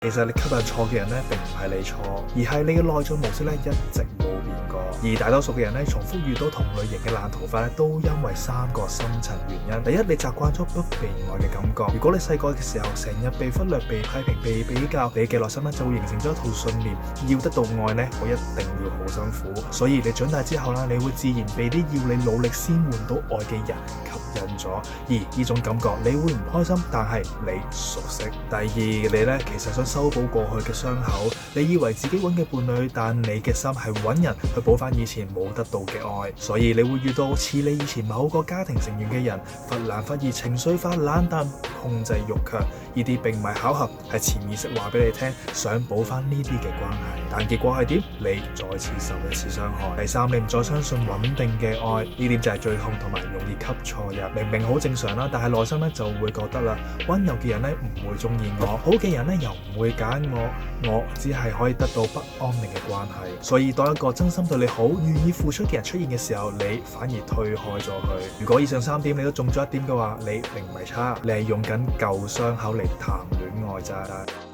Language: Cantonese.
其實你吸引錯嘅人咧，並唔係你錯，而係你嘅內在模式咧一直冇變過。而大多數嘅人咧，重複遇到同類型嘅爛桃花咧，都因為3個深層原因。第一，你習慣咗不被愛嘅感覺。如果你細個嘅時候成日被忽略、被批評、被比較，你嘅內心咧就會形成咗一套信念，要得到愛咧，我一定要好辛苦。所以你長大之後啦，你會自然被啲要你努力先換到愛嘅人吸引咗，而呢種感覺你會唔開心，但係你熟悉。第二，你咧其實想修補過去嘅傷口，你以為自己揾嘅伴侶，但你嘅心係揾人去補翻以前冇得到嘅愛，所以你會遇到似你以前某個家庭成員嘅人，忽冷忽熱、情緒化、冷淡、控制欲強，呢啲並唔係巧合，係潛意識話俾你聽，想補翻呢啲嘅關係，但結果係點？你再次受一次傷害。第三，你唔再相信穩定嘅愛，呢點就係最痛同埋容易吸錯人。明明好正常啦，但係內心咧就會覺得啦，溫柔嘅人咧唔會中意我，好嘅人咧又唔會揀我只係可以得到不安定嘅關係。所以當一個真心對你好、願意付出嘅人出現嘅時候，你反而推開咗佢。如果以上3點你都中咗1點嘅話，你並唔係差，你係用緊舊傷口嚟談戀愛咋。